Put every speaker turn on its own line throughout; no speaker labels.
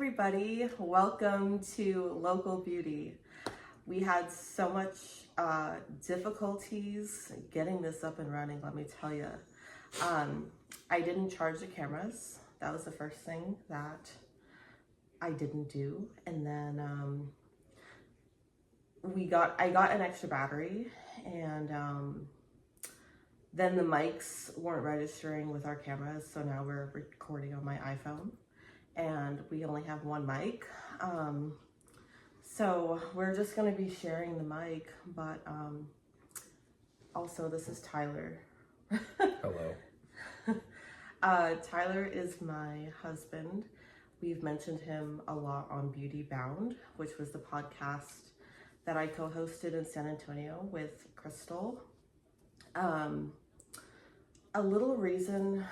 everybody. Welcome to Local Beauty. We had so much difficulties getting this up and running, let me tell you. I didn't charge the cameras. That was the first thing that I didn't do. And then I got an extra battery, and then the mics weren't registering with our cameras, so now we're recording on my iPhone. And we only have one mic. So we're just gonna be sharing the mic, but also this is Tyler.
Hello.
Tyler is my husband. We've mentioned him a lot on Beauty Bound, which was the podcast that I co-hosted in San Antonio with Crystal. A little reason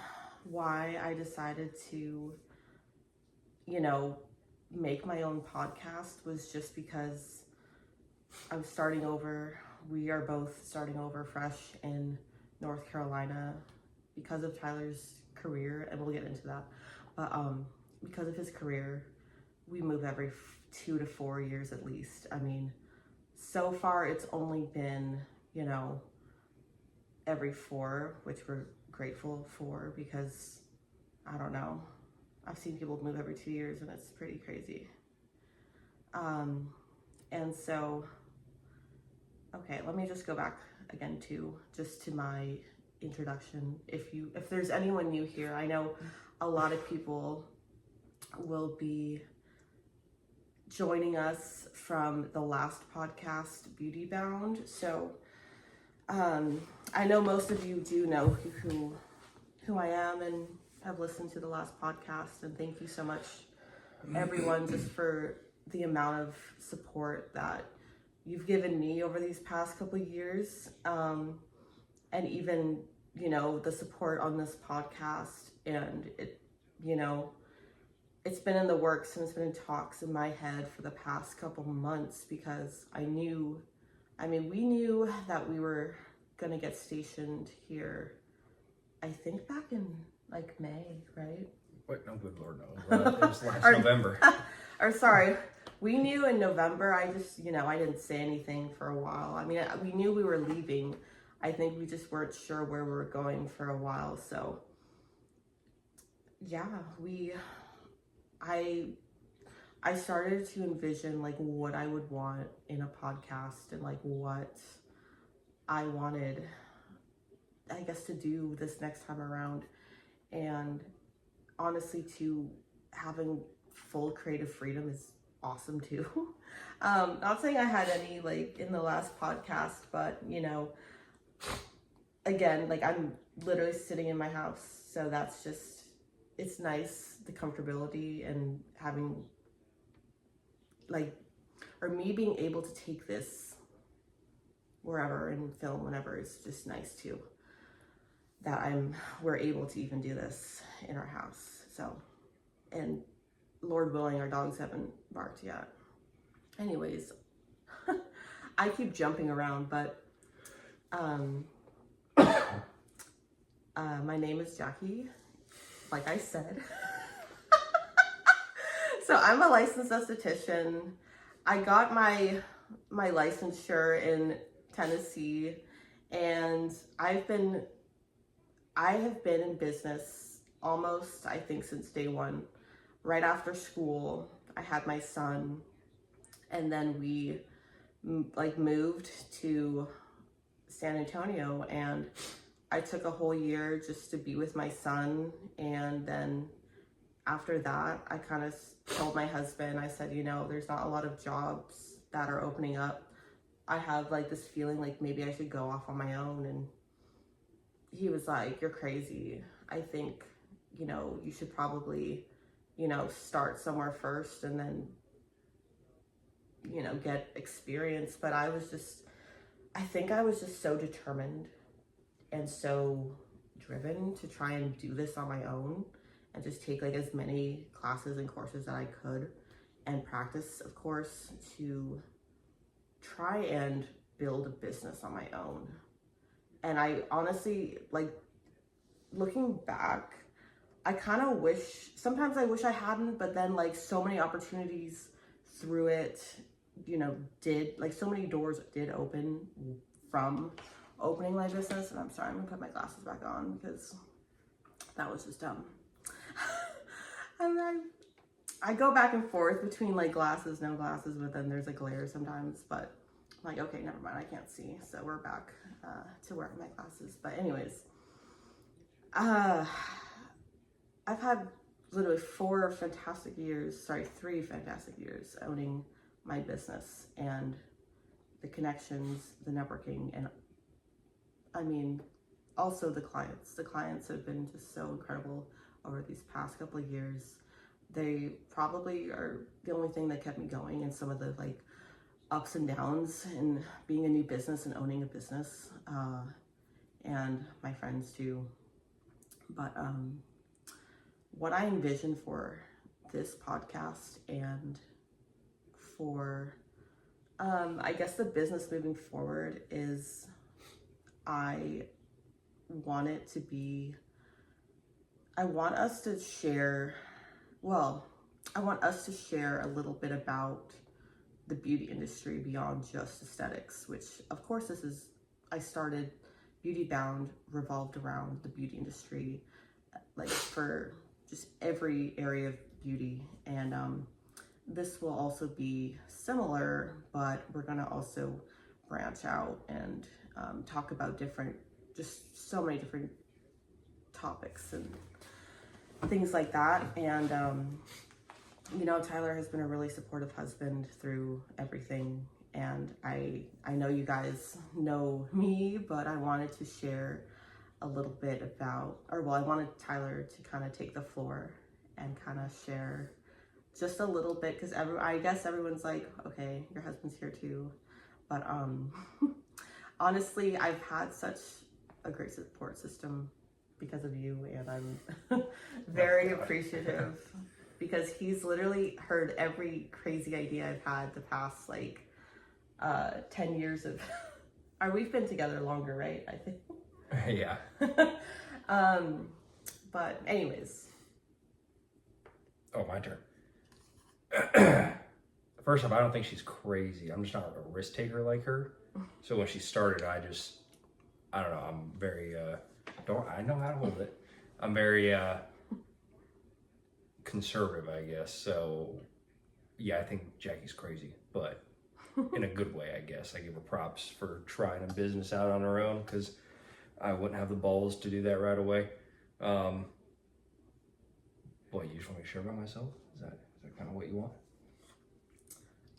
why I decided to make my own podcast was just because I'm starting over. We are both starting over fresh in North Carolina because of Tyler's career, and we'll get into that. But because of his career, we move every 2 to 4 years at least. I mean, so far it's only been, every 4, which we're grateful for because, I don't know, I've seen people move every 2 years and it's pretty crazy. And so, okay, let me just go back again to my introduction. If there's anyone new here, I know a lot of people will be joining us from the last podcast, Beauty Bound. So, I know most of you do know who I am and have listened to the last podcast, and thank you so much, everyone, just for the amount of support that you've given me over these past couple of years, and even the support on this podcast. And it's been in the works and it's been in talks in my head for the past couple months, because we knew that we were gonna get stationed here, I think back in like May, right?
What? No, good Lord, no. It was last November.
Or sorry, we knew in November. I just, I didn't say anything for a while. I mean, we knew we were leaving. I think we just weren't sure where we were going for a while. So yeah, I started to envision like what I would want in a podcast and like what I wanted, I guess, to do this next time around. And honestly, having full creative freedom is awesome too. Not saying I had any like in the last podcast, but again, like I'm literally sitting in my house, so that's just, it's nice, the comfortability, and having me being able to take this wherever and film whenever is just nice too. That we're able to even do this in our house. So, and Lord willing, our dogs haven't barked yet. Anyways, I keep jumping around, but my name is Jackie, like I said. So I'm a licensed esthetician. I got my licensure in Tennessee, and I have been in business almost, I think, since day one. Right after school, I had my son, and then we moved to San Antonio, and I took a whole year just to be with my son. And then after that, I kind of told my husband, I said, there's not a lot of jobs that are opening up. I have like this feeling like maybe I should go off on my own. And he was like, you're crazy. I think, you should probably, start somewhere first and then, get experience. But I think I was just so determined and so driven to try and do this on my own and just take like as many classes and courses that I could, and practice, of course, to try and build a business on my own. And I honestly, like, looking back, I kind of wish, sometimes I wish I hadn't, but then like so many opportunities through it, you know, so many doors did open from opening my business. And I'm sorry, I'm gonna put my glasses back on because that was just dumb. And I go back and forth between like glasses, no glasses, but then there's a glare sometimes. But I'm like, okay, never mind, I can't see. So we're back to wearing my glasses. But anyways, I've had literally 3 fantastic years owning my business, and the connections, the networking, and I mean, also the clients. The clients have been just so incredible over these past couple of years. They probably are the only thing that kept me going in some of the like ups and downs in being a new business and owning a business, and my friends too. But what I envision for this podcast and for I guess the business moving forward is I want us to share a little bit about the beauty industry beyond just aesthetics, which of course I started Beauty Bound revolved around the beauty industry, like for just every area of beauty. And this will also be similar, but we're gonna also branch out and talk about just so many different topics and things like that. And you know, Tyler has been a really supportive husband through everything, and I know you guys know me, but I wanted to share a little bit about, I wanted Tyler to kind of take the floor and kind of share just a little bit, because I guess everyone's like, okay, your husband's here too, but honestly, I've had such a great support system because of you, and I'm very appreciative, because he's literally heard every crazy idea I've had the past like 10 years of we've been together longer, right? I think.
Yeah.
But anyways.
Oh, my turn. First off, I don't think she's crazy. I'm just not a risk taker like her. So when she started, I don't know, I'm very, I know how to hold it. I'm very conservative, I guess. So yeah, I think Jackie's crazy, but in a good way, I guess. I give her props for trying a business out on her own, because I wouldn't have the balls to do that right away. Boy, you just want me to share about myself? Is that kind of what you want?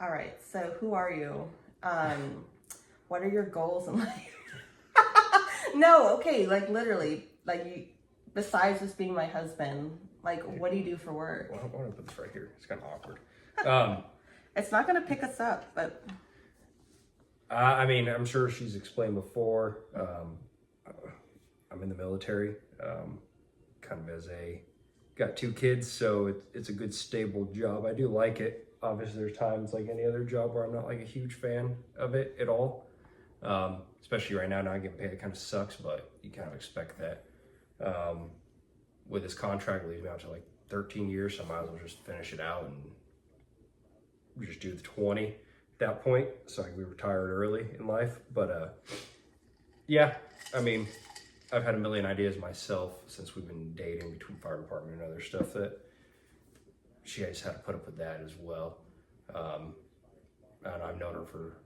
All right. So who are you? What are your goals in life? No, okay. Like literally, like you, besides just being my husband, like what do you do for work?
Well, I want to put this right here. It's kind of awkward.
It's not going to pick us up, but.
I mean, I'm sure she's explained before. I'm in the military, kind of got 2 kids, so it's a good stable job. I do like it. Obviously, there's times like any other job where I'm not like a huge fan of it at all. Especially right now, not getting paid, it kind of sucks, but you kind of expect that. With this contract, it leaves me out to like 13 years, so I might as well just finish it out and just do the 20 at that point, so I can be retired early in life. But yeah, I mean, I've had a million ideas myself since we've been dating, between fire department and other stuff, that she has had to put up with that as well. And I've known her for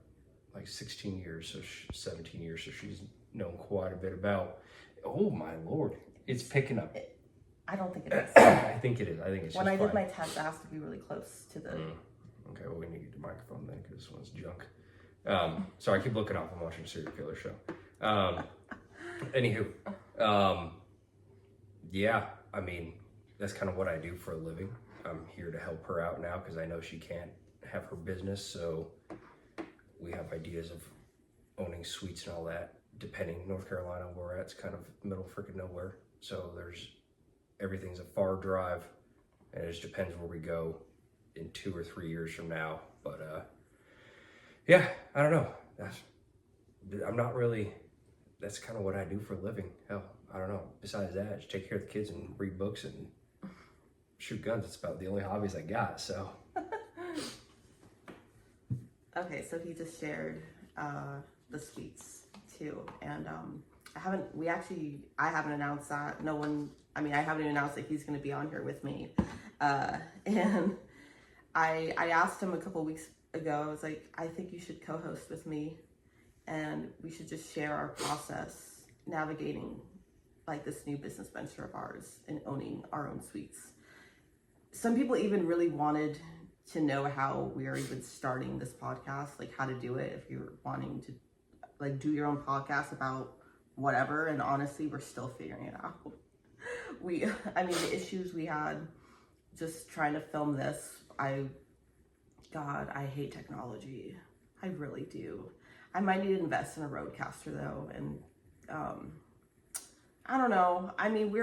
like 16 years, so 17 years, so she's known quite a bit about. Oh my Lord, it's picking up.
I don't think it is.
I think it is. I think it's
when
just
I did
fine.
my test, I asked to be really close to the.
Okay, well, we need to get the microphone then, because this one's junk. So I keep looking up. I'm watching a serial killer show. Anywho, yeah, I mean, that's kind of what I do for a living. I'm here to help her out now, because I know she can't have her business, so we have ideas of owning suites and all that. Depending, North Carolina, where we're at, it's kind of middle freaking nowhere, so everything's a far drive, and it just depends where we go in 2 or 3 years from now. But yeah, I don't know. I'm not really. That's kind of what I do for a living. Hell, I don't know. Besides that, just take care of the kids and read books and shoot guns. It's about the only hobbies I got. So.
Okay, so he just shared the sweets too, and I haven't announced that. No one, I mean, I haven't even announced that he's going to be on here with me, and I asked him a couple weeks ago. I was like, I think you should co-host with me, and we should just share our process navigating like this new business venture of ours and owning our own sweets. Some people even really wanted to know how we are even starting this podcast, like how to do it if you're wanting to like do your own podcast about whatever. And honestly, we're still figuring it out. I mean, the issues we had just trying to film this, God, I hate technology. I really do. I might need to invest in a Rodecaster though. And I don't know. I mean,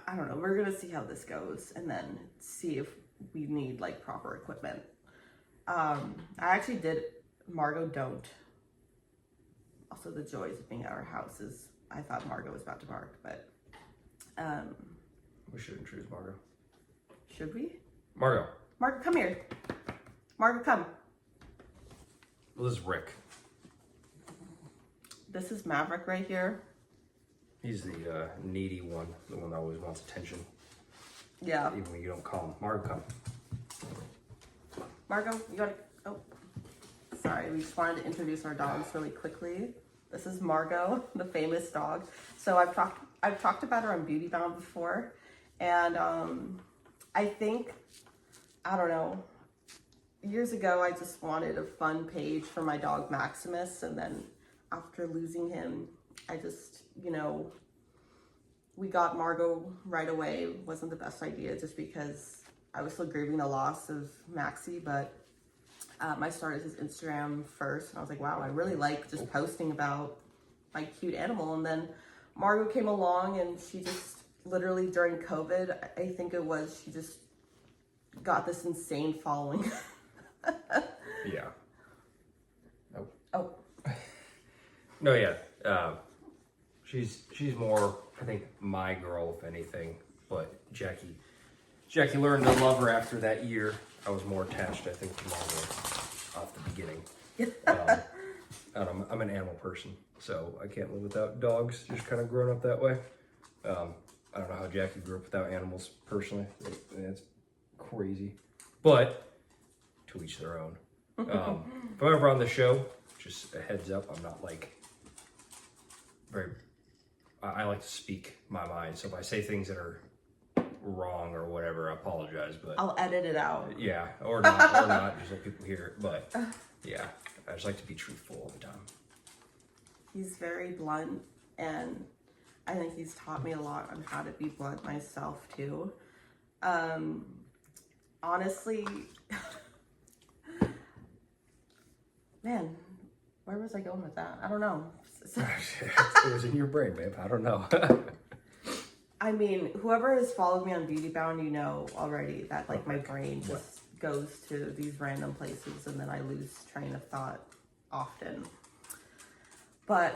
I don't know. We're going to see how this goes and then see if we need like proper equipment. I actually did Margot Don't. Also, the joys of being at our house is I thought Margot was about to bark, but
We should introduce Margot.
should we?
Margot.
Margot, come here. Margot, come.
Well, this is Rick.
This is Maverick right here.
He's the needy one, the one that always wants attention,
Yeah.
even when you don't call him. Margot, come.
Margot, you gotta, oh, sorry. We just wanted to introduce our dogs really quickly. This is Margot, the famous dog. So I've talked about her on Beauty Bound before. And I think, I don't know, years ago, I just wanted a fun page for my dog Maximus. And then after losing him, I just, we got Margot right away. It wasn't the best idea just because I was still grieving the loss of Maxie, but I started his Instagram first and I was like, wow, I really like just posting about my cute animal. And then Margot came along and she just literally during COVID, I think it was, she just got this insane following.
Yeah.
Oh,
No, yeah. She's more, I think, my girl, if anything. But Jackie learned to love her after that year. I was more attached, I think, to Margot off the beginning. I don't know, I'm an animal person, so I can't live without dogs. Just kind of grown up that way. I don't know how Jackie grew up without animals personally. It's crazy, but to each their own. If I'm ever on the show, just a heads up, I'm not like I like to speak my mind. So if I say things that are wrong or whatever, I apologize. But
I'll edit it out.
yeah, or not, just let people hear it. But yeah, I just like to be truthful all the time.
He's very blunt, and I think he's taught me a lot on how to be blunt myself too. Honestly, man, where was I going with that? I don't know.
It was in your brain, babe. I don't know.
I mean, whoever has followed me on Beauty Bound, you know already that like my brain just goes to these random places and then I lose train of thought often. But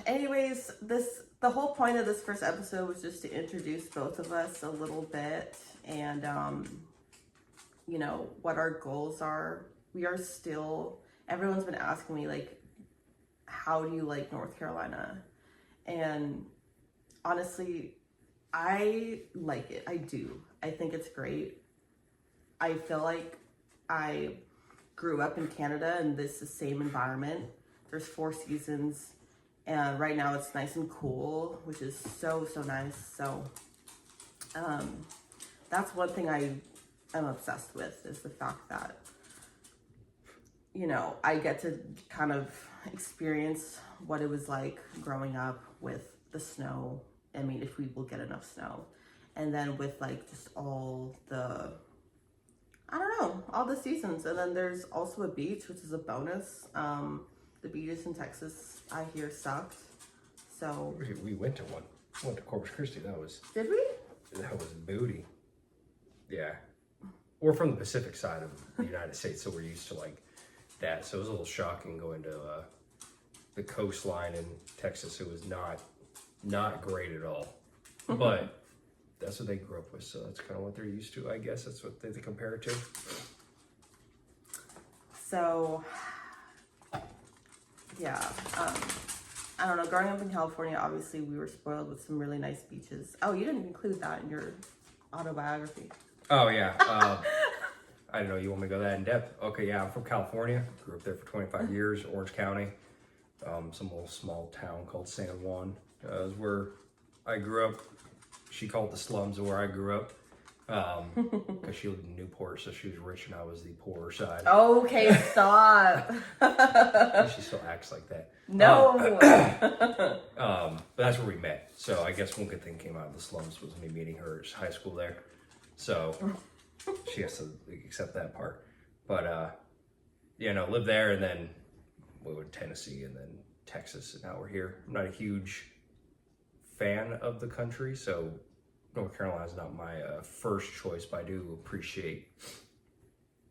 anyways, the whole point of this first episode was just to introduce both of us a little bit and what our goals are. We are still, everyone's been asking me like, how do you like North Carolina? And honestly, I like it. I do. I think it's great. I feel like I grew up in Canada and this is the same environment. There's 4 seasons and right now it's nice and cool, which is so nice. So that's one thing I am obsessed with is the fact that I get to kind of experience what it was like growing up with the snow. I mean, if we will get enough snow. And then with like just all the, I don't know, all the seasons. And then there's also a beach, which is a bonus. The beaches in Texas, I hear, sucked. So.
We went to one. We went to Corpus Christi. That was booty. Yeah. We're from the Pacific side of the United States, so we're used to like that. So it was a little shocking going to the coastline in Texas. It was not great at all, but that's what they grew up with, so that's kind of what they're used to, I guess. That's what they compare it to.
So, yeah, I don't know. Growing up in California, obviously we were spoiled with some really nice beaches. Oh, you didn't include that in your autobiography.
Oh yeah. I don't know. You want me to go that in depth? Okay, yeah. I'm from California. Grew up there for 25 years. Orange County, some little small town called San Juan. Is where I grew up. She called it the slums of where I grew up. Because she lived in Newport, so she was rich and I was the poorer side.
Okay, stop.
She still acts like that.
No.
But that's where we met. So I guess one good thing came out of the slums was me meeting her at high school there. So she has to accept that part. But lived there, and then we went to Tennessee and then Texas, and now we're here. I'm not a huge fan of the country, so North Carolina is not my first choice, but I do appreciate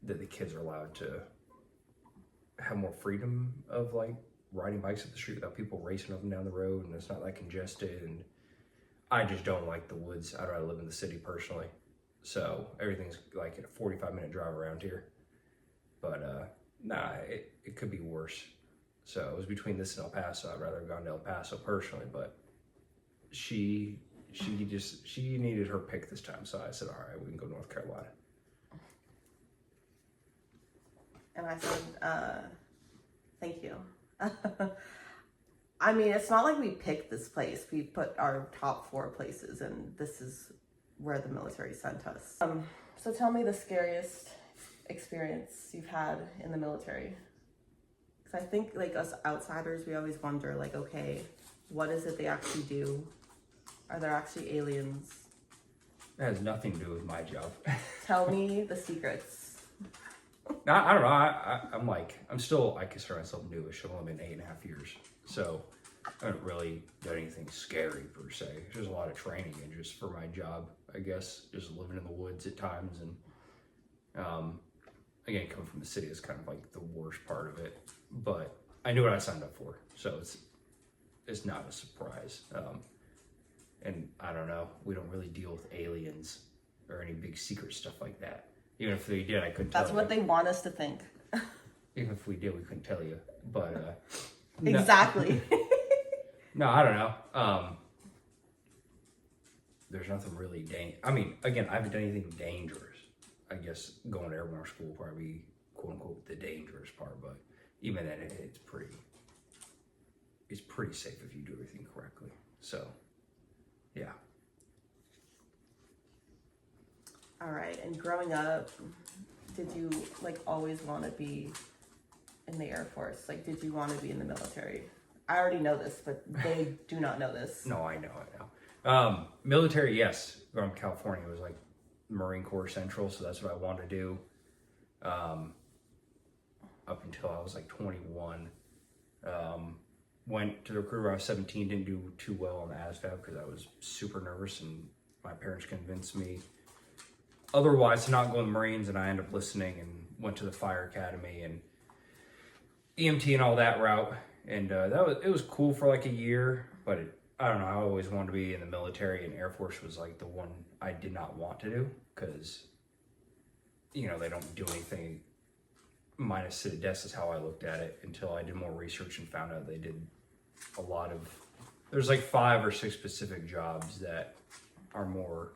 that the kids are allowed to have more freedom of like riding bikes up the street without people racing up and down the road, and it's not that congested. And I just don't like the woods. I'd rather live in the city personally. So everything's like a 45-minute drive around here. But it could be worse. So it was between this and El Paso. I'd rather have gone to El Paso personally, but she needed her pick this time, so I said, all right, we can go to North Carolina.
And I said, thank you. I mean, it's not like we picked this place. We put our top 4 places, and this is where the military sent us. So tell me the scariest experience you've had in the military. Because I think, like, us outsiders, we always wonder, like, okay, what is it they actually do? Are there actually aliens?
It has nothing to do with my job.
Tell me the secrets.
No, I don't know. I consider myself newish. I've only been 8.5 years. So I haven't really done anything scary per se. There's a lot of training and just for my job, I guess, just living in the woods at times. And again, coming from the city is kind of like the worst part of it. But I knew what I signed up for. So it's not a surprise. And I don't know, we don't really deal with aliens or any big secret stuff like that. Even if they did, I couldn't tell you.
That's what they want us to think.
Even if we did, we couldn't tell you. But
exactly.
No, I don't know. There's nothing really I mean, again, I haven't done anything dangerous. I guess going to airborne school will probably be quote unquote the dangerous part, but even then it's pretty safe if you do everything correctly. So yeah.
All right. And growing up, did you like always want to be in the Air Force? Like, did you want to be in the military? I already know this, but they do not know this.
No, I know. Military, yes. Growing up in California, it was like Marine Corps Central, so that's what I wanted to do. Up until I was like 21. Went to the recruiter when I was 17, didn't do too well on the ASVAB because I was super nervous, and my parents convinced me otherwise to not go in the Marines, and I ended up listening and went to the fire academy and EMT and all that route. And it was cool for like a year, but I don't know, I always wanted to be in the military, and Air Force was like the one I did not want to do because, they don't do anything minus sit at desk is how I looked at it until I did more research and found out they did a lot of, there's like 5 or 6 specific jobs that are more,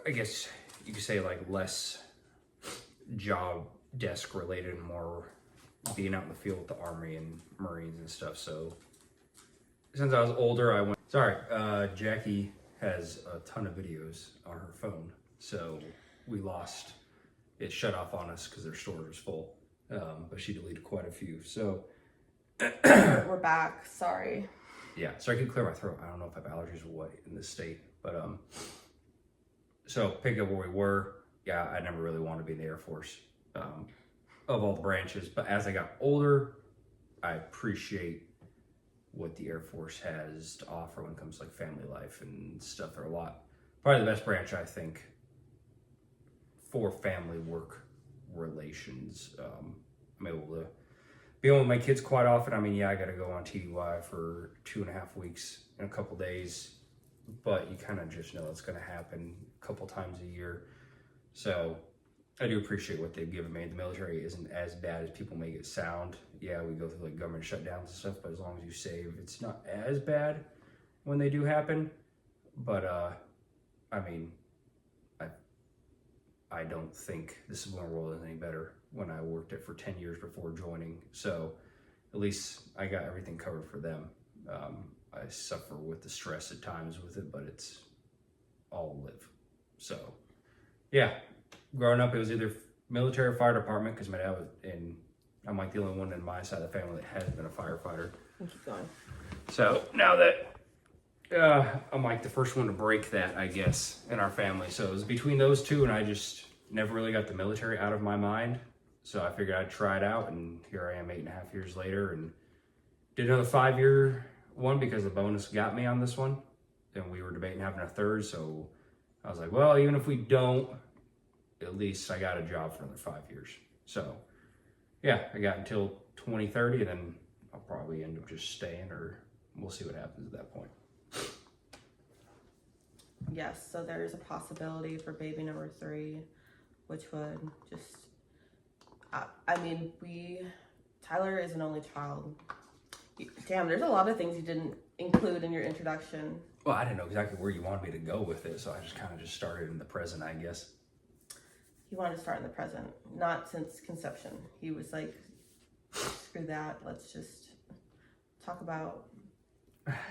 I guess you could say like less job desk related and more being out in the field with the Army and Marines and stuff. So since I was older, Jackie has a ton of videos on her phone. So it shut off on us because their storage was full. But she deleted quite a few. So
We're back. Sorry.
Yeah, so I could clear my throat. I don't know if I have allergies or what in this state. But so pick up where we were. Yeah, I never really wanted to be in the Air Force of all the branches. But as I got older, I appreciate what the Air Force has to offer when it comes to like family life and stuff. They're probably the best branch, I think, for family work relations. I'm able to being with my kids quite often. I mean, yeah, I got to go on TDY for 2.5 weeks in a couple days, but you kind of just know it's going to happen a couple times a year. So I do appreciate what they've given me. The military isn't as bad as people make it sound. Yeah, we go through like government shutdowns and stuff, but as long as you save, it's not as bad when they do happen. But I mean, I don't think the civilian world is any better when I worked it for 10 years before joining. So at least I got everything covered for them. I suffer with the stress at times with it, but it's all live. So yeah, growing up, it was either military or fire department because my dad was in, I'm like the only one in my side of the family that has been a firefighter.
Keep going.
So now that I'm like the first one to break that, I guess, in our family. So it was between those two, and I just never really got the military out of my mind. So I figured I'd try it out, and here I am 8.5 years later, and did another 5-year one because the bonus got me on this one. And we were debating having a third, so I was like, well, even if we don't, at least I got a job for another 5 years. So yeah, I got until 2030, and then I'll probably end up just staying, or we'll see what happens at that point.
Yes, so there's a possibility for baby number 3, which would just, I mean, Tyler is an only child. Damn, there's a lot of things you didn't include in your introduction.
Well, I didn't know exactly where you wanted me to go with it, so I just kind of just started in the present, I guess.
He wanted to start in the present, not since conception. He was like, screw that, let's just talk about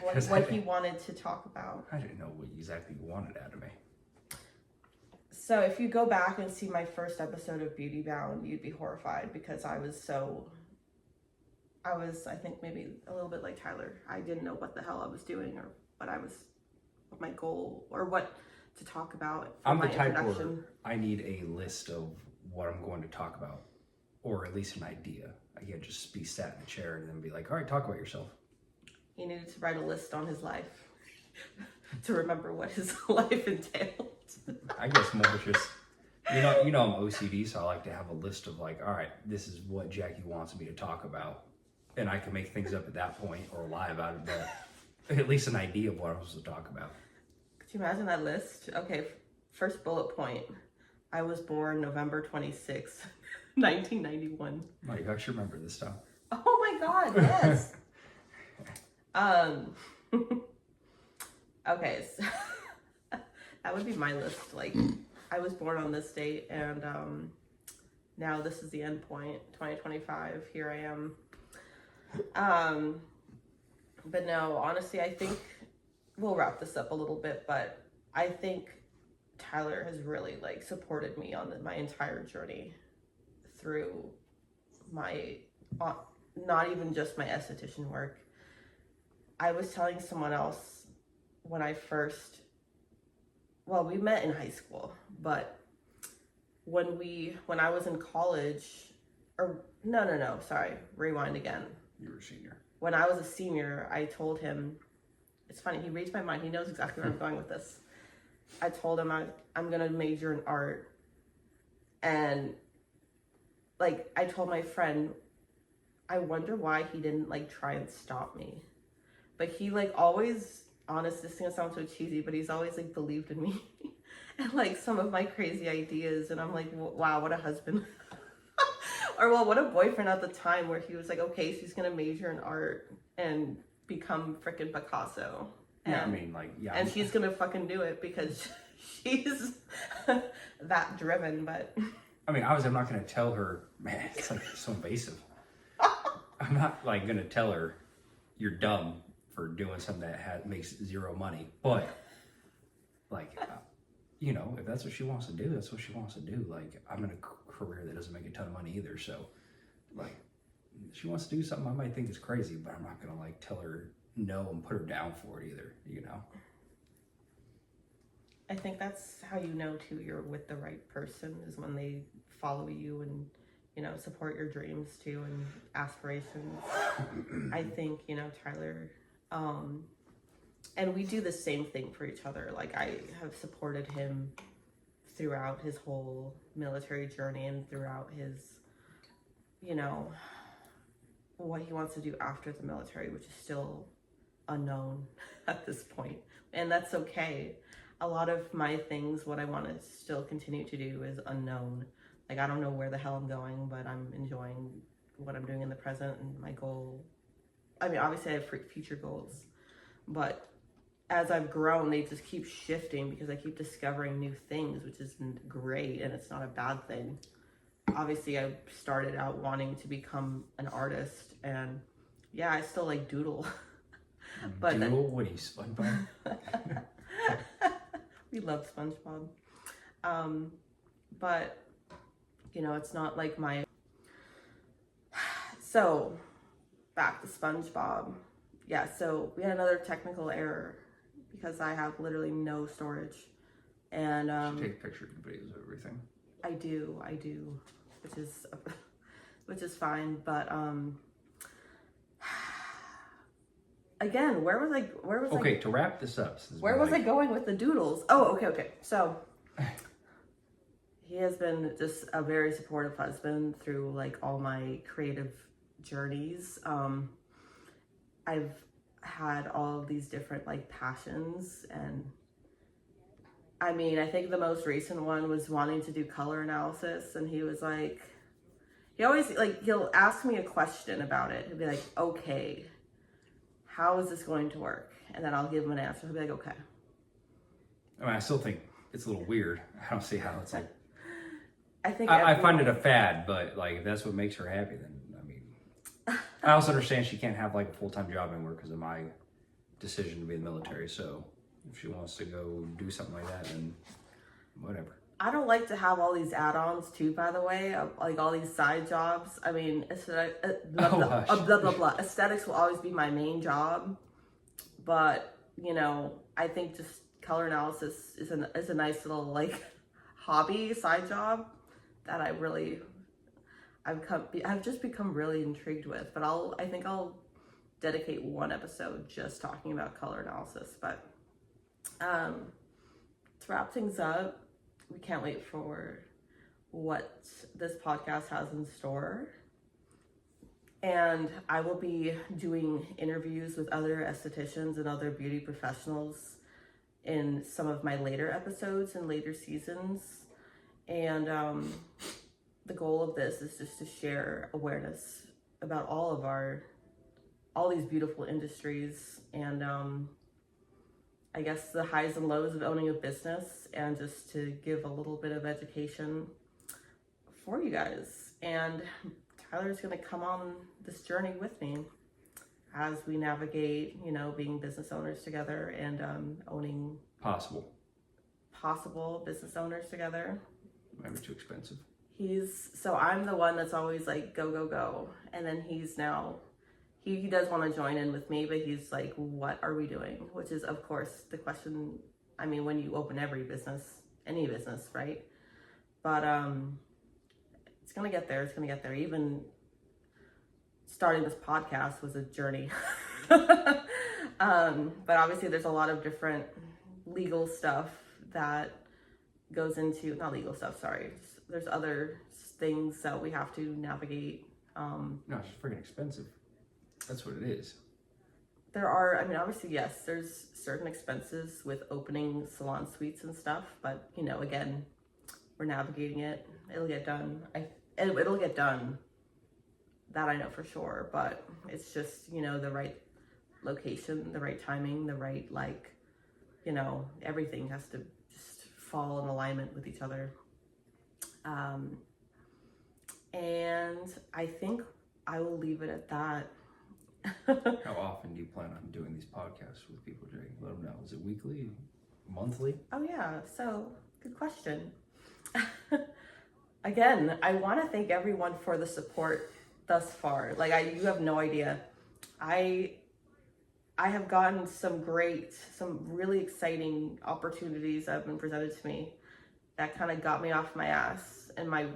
what he wanted to talk about.
I didn't know what exactly you wanted out of me.
So if you go back and see my first episode of Beauty Bound, you'd be horrified because I was, I think maybe a little bit like Tyler. I didn't know what the hell I was doing or what my goal or what to talk about.
I'm the type where I need a list of what I'm going to talk about, or at least an idea. I can't just be sat in a chair and then be like, all right, talk about yourself.
He needed to write a list on his life to remember what his life entailed.
I guess more just, you know, I'm OCD, so I like to have a list of like, all right, this is what Jackie wants me to talk about. And I can make things up at that point or lie about it, but at least an idea of what I'm supposed to talk about.
Could you imagine that list? Okay, first bullet point. I was born November 26, 1991.
Oh, you actually remember this stuff.
Oh my God, yes. Okay, so that would be my list. Like, I was born on this date, and now this is the end point, 2025. Here I am. But no, honestly, I think we'll wrap this up a little bit, but I think Tyler has really like supported me on my entire journey through my, not even just my esthetician work. I was telling someone else when we met in high school, but when I was in college, or no, sorry, rewind again.
You were a senior.
When I was a senior, I told him, it's funny, he reads my mind, he knows exactly where I'm going with this. I told him I'm gonna major in art, and like, I told my friend, I wonder why he didn't like try and stop me. But he like always, honest, this is gonna sound so cheesy, but he's always like believed in me and like some of my crazy ideas, and I'm like, wow, what a husband. Or well, what a boyfriend at the time, where he was like, okay, she's gonna major in art and become frickin' Picasso. And,
yeah, I mean, like, yeah.
And she's gonna fucking do it because she's that driven, but.
I mean, I'm not gonna tell her, man, it's like so invasive. I'm not like gonna tell her you're dumb for doing something that makes zero money, but like, you know, if that's what she wants to do, that's what she wants to do. Like, I'm in a career that doesn't make a ton of money either, so like, if she wants to do something I might think is crazy, but I'm not gonna like tell her no and put her down for it either, you know.
I think that's how you know too you're with the right person, is when they follow you and, you know, support your dreams too and aspirations. I think, you know, Tyler, and we do the same thing for each other. Like, I have supported him throughout his whole military journey and throughout his, you know, what he wants to do after the military, which is still unknown at this point. And that's okay. A lot of my things, what I want to still continue to do is unknown. Like, I don't know where the hell I'm going, but I'm enjoying what I'm doing in the present. And my goal, I mean, obviously I have future goals, but as I've grown, they just keep shifting because I keep discovering new things, which is great, and it's not a bad thing. Obviously, I started out wanting to become an artist, and yeah, I still like doodle.
But doodle? What are you, SpongeBob?
We love SpongeBob. But, you know, it's not like my... So, back to SpongeBob. Yeah, so we had another technical error because I have literally no storage. And
you take pictures and videos of everything.
I do, which is fine, but again, where was I?
Okay, to wrap this up.
Where was I going with the doodles? Oh, okay. So he has been just a very supportive husband through like all my creative journeys. I've had all of these different like passions, and I mean, I think the most recent one was wanting to do color analysis, and he was like, he always like, he'll ask me a question about it. He'll be like, okay, how is this going to work? And then I'll give him an answer. He'll be like, okay.
I mean, I still think it's a little weird. I don't see how it's like.
I
find it a fad, but like if that's what makes her happy, then I mean, I also understand she can't have like a full-time job anywhere because of my decision to be in the military. So if she wants to go do something like that, then whatever.
I don't like to have all these add-ons too, by the way, like all these side jobs. I mean, aesthetics will always be my main job, but you know, I think just color analysis is a nice little like hobby side job that I've just become really intrigued with. But I think I'll dedicate one episode just talking about color analysis. But to wrap things up, we can't wait for what this podcast has in store. And I will be doing interviews with other estheticians and other beauty professionals in some of my later episodes and later seasons. And the goal of this is just to share awareness about all these beautiful industries, and I guess the highs and lows of owning a business, and just to give a little bit of education for you guys. And Tyler's going to come on this journey with me as we navigate, you know, being business owners together and owning possible business owners together.
Maybe too expensive.
So I'm the one that's always like, go, go, go. And then he's now, he does want to join in with me, but he's like, what are we doing? Which is, of course, the question. I mean, when you open any business, right? But it's going to get there. It's going to get there. Even starting this podcast was a journey. But obviously there's a lot of different legal stuff that goes into, not legal stuff, sorry. There's other things that we have to navigate.
No, it's just freaking expensive. That's what it is.
There are, I mean, obviously, yes, there's certain expenses with opening salon suites and stuff, but, you know, again, we're navigating it. It'll get done. It'll get done. That I know for sure, but it's just, you know, the right location, the right timing, the right, like, you know, everything has to just fall in alignment with each other. And I think I will leave it at that.
How often do you plan on doing these podcasts with people, Jay? Let them know. Is it weekly, monthly?
Oh yeah, so good question. Again, I want to thank everyone for the support thus far. Like, you have no idea. I have gotten some really exciting opportunities that have been presented to me that kind of got me off my ass and my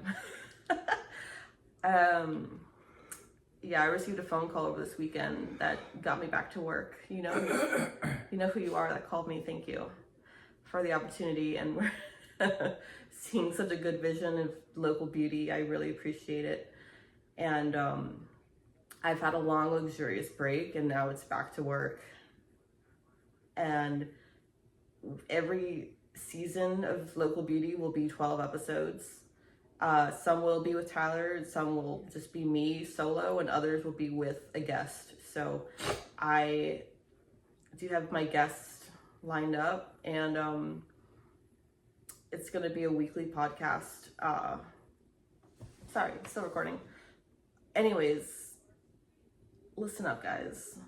yeah, I received a phone call over this weekend that got me back to work. You know who you are that called me. Thank you for the opportunity, and we're seeing such a good vision of local beauty. I really appreciate it. And I've had a long, luxurious break, and now it's back to work. And every season of Local Beauty will be 12 episodes. Some will be with Tyler, some will just be me solo, and others will be with a guest. So I do have my guest lined up, and it's going to be a weekly podcast. Sorry, still recording. Anyways, listen up, guys.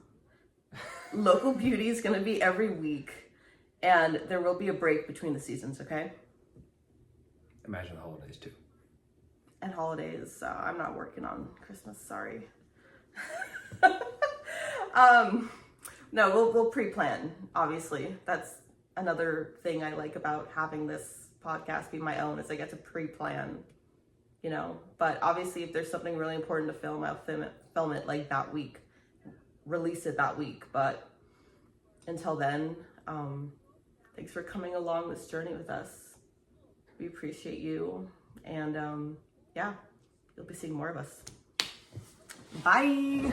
Local Beauty is going to be every week, and there will be a break between the seasons, okay?
Imagine the holidays too.
And holidays. I'm not working on Christmas, sorry. No, we'll pre-plan, obviously. That's another thing I like about having this podcast be my own, is I get to pre-plan, you know. But obviously, if there's something really important to film, I'll film it like that week, release it that week. But until then, thanks for coming along this journey with us. We appreciate you, and yeah, you'll be seeing more of us. Bye.